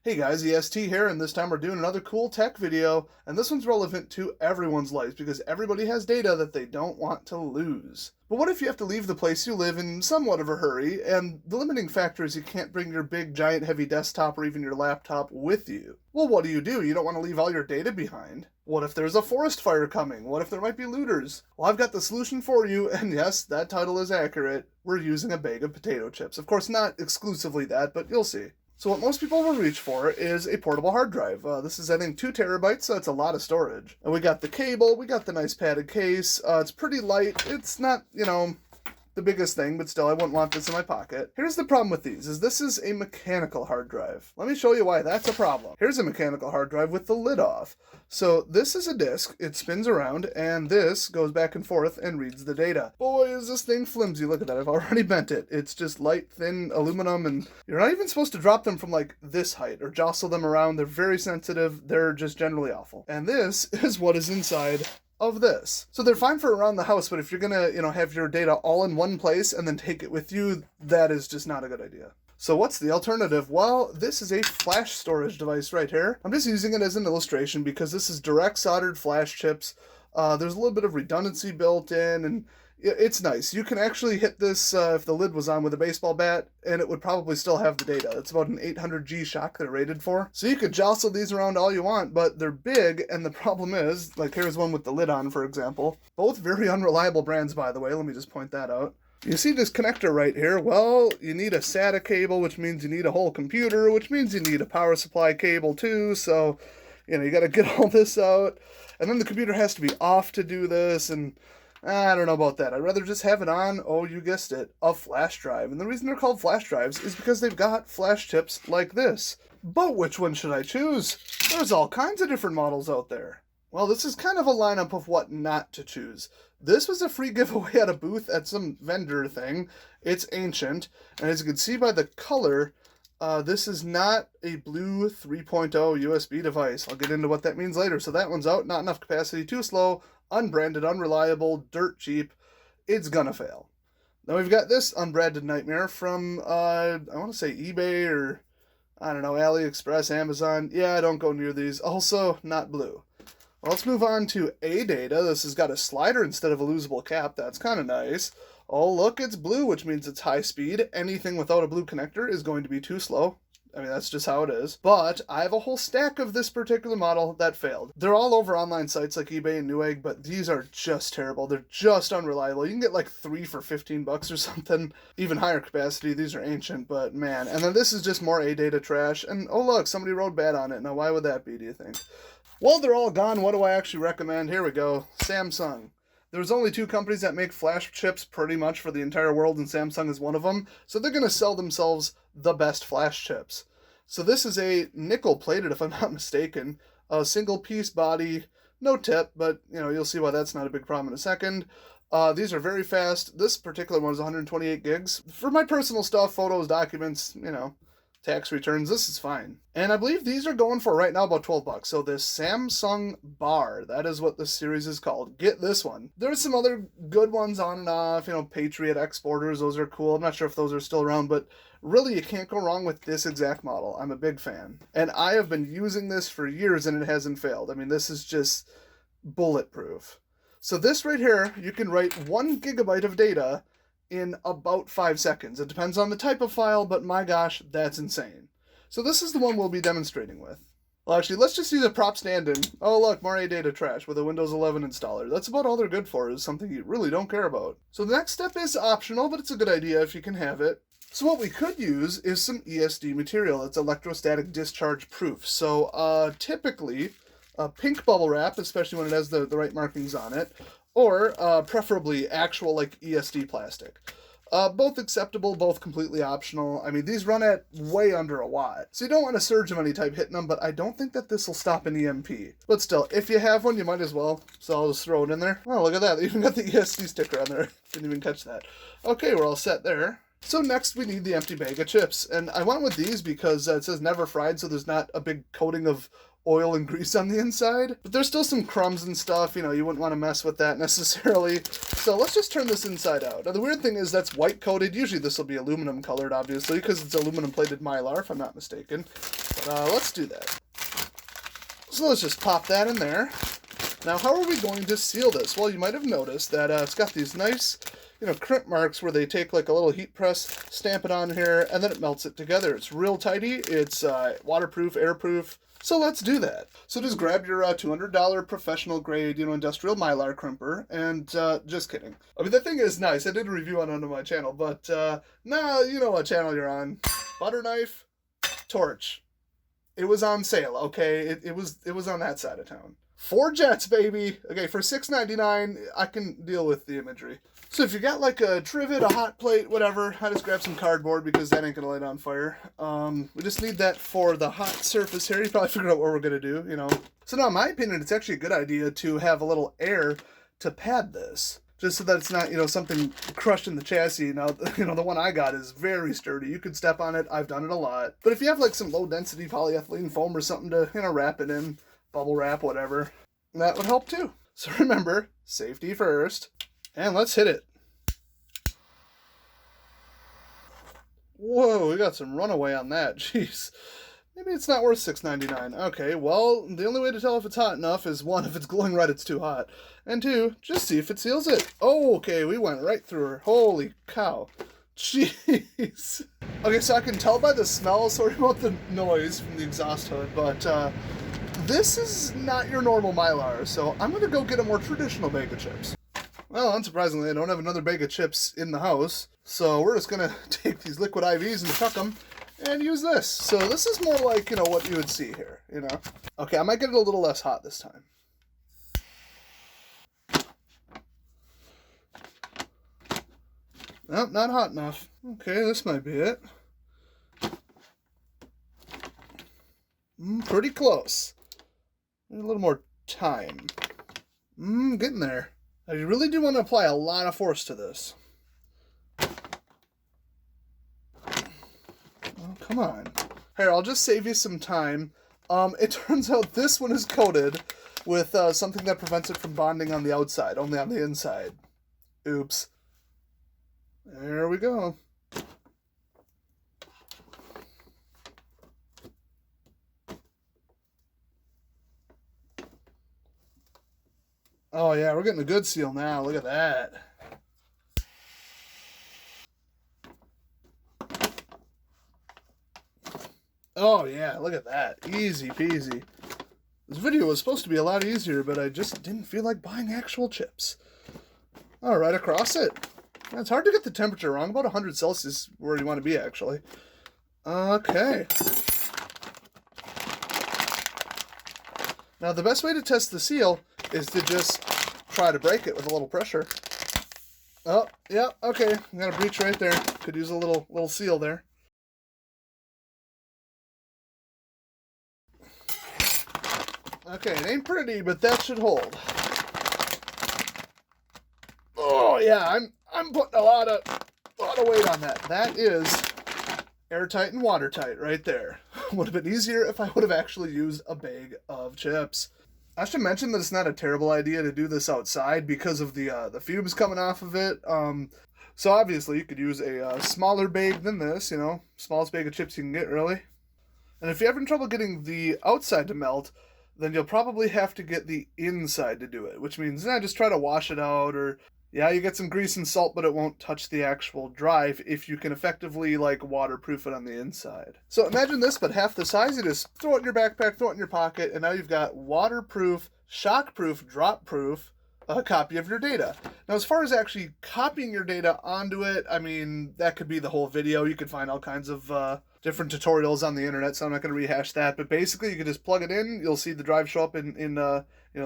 Hey guys, EST here, and this time we're doing another cool tech video, and this one's relevant to everyone's lives because everybody has data that they don't want to lose. But what if you have to leave the place you live in somewhat of a hurry, and the limiting factor is you can't bring your big, giant, heavy desktop or even your laptop with you? Well, what do? You don't want to leave all your data behind. What if there's a forest fire coming? What if there might be looters? Well, I've got the solution for you, and yes, that title is accurate. We're using a bag of potato chips. Of course, not exclusively that, but you'll see. So what most people will reach for is a portable hard drive. This is, I think, 2 terabytes, so it's a lot of storage. And we got the cable, we got the nice padded case. It's pretty light. It's not, the biggest thing, but still, I wouldn't want this in my pocket. Here's the problem with these, is this is a mechanical hard drive. Let me show you why that's a problem. Here's a mechanical hard drive with the lid off. So this is a disk, it spins around, and this goes back and forth and reads the data. Boy, is this thing flimsy. Look at that, I've already bent it. It's just light, thin aluminum, and you're not even supposed to drop them from like this height or jostle them around. They're very sensitive, they're just generally awful. And this is what is inside of this. So they're fine for around the house, but if you're gonna, have your data all in one place and then take it with you, that is just not a good idea. So what's the alternative? Well, this is a flash storage device right here. I'm just using it as an illustration because this is direct soldered flash chips. There's a little bit of redundancy built in, and it's nice. You can actually hit this if the lid was on with a baseball bat, and it would probably still have the data. It's about an 800G shock they're rated for. So you could jostle these around all you want, but they're big, and the problem is, like here's one with the lid on, for example. Both very unreliable brands, by the way. Let me just point that out. You see this connector right here? Well, you need a SATA cable, which means you need a whole computer, which means you need a power supply cable too, so, you gotta get all this out. And then the computer has to be off to do this, and I don't know about that. I'd rather just have it on, oh, you guessed it, a flash drive. And the reason they're called flash drives is because they've got flash chips like this. But which one should I choose? There's all kinds of different models out there. Well, this is kind of a lineup of what not to choose. This was a free giveaway at a booth at some vendor thing. It's ancient, and as you can see by the color, this is not a blue 3.0 USB device. I'll get into what that means later. So that one's out, not enough capacity, too slow, unbranded, unreliable, dirt cheap. It's gonna fail. Now we've got this unbranded nightmare from, I want to say eBay or, I don't know, AliExpress, Amazon. Yeah, don't go near these. Also, not blue. Well, let's move on to ADATA. This has got a slider instead of a losable cap. That's kind of nice. Oh, look, it's blue, which means it's high speed. Anything without a blue connector is going to be too slow. I mean, that's just how it is. But I have a whole stack of this particular model that failed. They're all over online sites like eBay and Newegg, but these are just terrible. They're just unreliable. You can get like 3 for 15 bucks or something. Even higher capacity. These are ancient, but man. And then this is just more ADATA trash. And oh look, somebody wrote bad on it. Now why would that be, do you think? Well, they're all gone. What do I actually recommend? Here we go. Samsung. There's only 2 companies that make flash chips pretty much for the entire world, and Samsung is one of them. So they're going to sell themselves the best flash chips. So this is a nickel-plated, if I'm not mistaken, a single-piece body, no tip, but you'll see why that's not a big problem in a second. These are very fast. This particular one is 128 gigs. For my personal stuff, photos, documents, tax returns, this is fine. And I believe these are going for right now about 12 bucks. So this Samsung Bar, that is what this series is called. Get this one. There's some other good ones on and off, Patriot exporters, those are cool. I'm not sure if those are still around, but really you can't go wrong with this exact model. I'm a big fan. And I have been using this for years and it hasn't failed. I mean, this is just bulletproof. So this right here, you can write 1 gigabyte of data in about 5 seconds. It depends on the type of file, but my gosh, that's insane. So this is the one we'll be demonstrating with. Well, actually, let's just use a prop stand-in. Oh, look, more ADATA trash with a Windows 11 installer. That's about all they're good for, is something you really don't care about. So the next step is optional, but it's a good idea if you can have it. So what we could use is some ESD material. It's electrostatic discharge proof. So typically, pink bubble wrap, especially when it has the right markings on it, or preferably actual like ESD plastic. Both acceptable, both completely optional. I mean, these run at way under a watt, so you don't want a surge of any type hitting them, but I don't think that this will stop an EMP. But still, if you have one, you might as well, so I'll just throw it in there. Oh, look at that, they even got the ESD sticker on there. Didn't even catch that. Okay, we're all set there. So next we need the empty bag of chips, and I went with these because it says never fried, so there's not a big coating of oil and grease on the inside, but there's still some crumbs and stuff, you wouldn't want to mess with that necessarily. So let's just turn this inside out. Now the weird thing is that's white coated. Usually this will be aluminum colored, obviously, because it's aluminum plated Mylar, if I'm not mistaken. But let's do that. So let's just pop that in there. Now, how are we going to seal this? Well, you might have noticed that it's got these nice, crimp marks where they take like a little heat press, stamp it on here, and then it melts it together. It's real tidy. It's waterproof, airproof. So let's do that. So just grab your $200 professional grade, industrial Mylar crimper, and just kidding. I mean, the thing is nice. I did a review on it on my channel, but nah, you know what channel you're on. Butter knife, torch. It was on sale, okay? It was on that side of town. 4 jets, baby. Okay, for $6.99, I can deal with the imagery. So if you got like a trivet, a hot plate, whatever, I just grab some cardboard because that ain't gonna light on fire. We just need that for the hot surface here. You probably figured out what we're gonna do, So now, in my opinion, it's actually a good idea to have a little air to pad this. Just so that it's not, something crushed in the chassis. Now, the one I got is very sturdy. You could step on it. I've done it a lot. But if you have like some low-density polyethylene foam or something to, wrap it in, bubble wrap, whatever, that would help too. So remember, safety first. And let's hit it. Whoa, we got some runaway on that. Jeez. Maybe it's not worth $6.99. Okay, well, the only way to tell if it's hot enough is 1, if it's glowing red, it's too hot. And 2, just see if it seals it. Oh, okay, we went right through her. Holy cow. Jeez. Okay, so I can tell by the smell, sorry about the noise from the exhaust hood, but this is not your normal Mylar, so I'm going to go get a more traditional bag of chips. Well, unsurprisingly, I don't have another bag of chips in the house, so we're just going to take these liquid IVs and chuck them and use this. So this is more like, what you would see here, Okay, I might get it a little less hot this time. Nope, not hot enough. Okay, this might be it. Pretty close. Need a little more time. Getting there. Now, you really do want to apply a lot of force to this. Oh, come on. Here, I'll just save you some time. It turns out this one is coated with something that prevents it from bonding on the outside, only on the inside. Oops. There we go. Oh yeah, we're getting a good seal now. Look at that. Oh yeah, look at that. Easy peasy. This video was supposed to be a lot easier, but I just didn't feel like buying actual chips. All right, across it. It's hard to get the temperature wrong. About 100 Celsius where you want to be, actually. Okay. Now, the best way to test the seal is to just try to break it with a little pressure. Oh, yeah, okay. Got a breach right there. Could use a little seal there. Okay, it ain't pretty, but that should hold. Oh yeah, I'm putting a lot of weight on that. That is airtight and watertight right there. Would have been easier if I would have actually used a bag of chips. I should mention that it's not a terrible idea to do this outside because of the fumes coming off of it. So obviously you could use a smaller bag than this, smallest bag of chips you can get, really. And if you're having trouble getting the outside to melt, then you'll probably have to get the inside to do it, which means just try to wash it out, or yeah, you get some grease and salt, but it won't touch the actual drive if you can effectively waterproof it on the inside. So imagine this, but half the size. You just throw it in your backpack, throw it in your pocket, and now you've got waterproof, shockproof, drop-proof copy of your data. Now, as far as actually copying your data onto it, I mean, that could be the whole video. You could find all kinds of different tutorials on the internet, so I'm not going to rehash that. But basically, you can just plug it in. You'll see the drive show up in the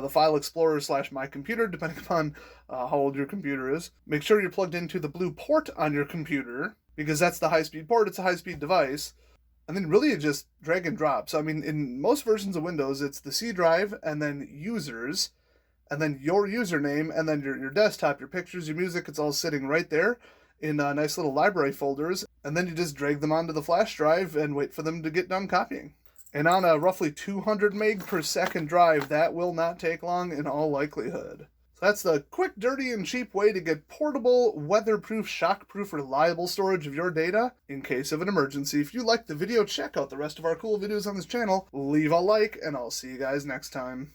File Explorer / My Computer, depending upon how old your computer is. Make sure you're plugged into the blue port on your computer, because that's the high-speed port. It's a high-speed device. And then really you just drag and drop. So, I mean, in most versions of Windows, it's the C drive, and then users, and then your username, and then your desktop, your pictures, your music. It's all sitting right there in nice little library folders. And then you just drag them onto the flash drive and wait for them to get done copying. And on a roughly 200 meg per second drive, that will not take long in all likelihood. So that's the quick, dirty, and cheap way to get portable, weatherproof, shockproof, reliable storage of your data in case of an emergency. If you liked the video, check out the rest of our cool videos on this channel, leave a like, and I'll see you guys next time.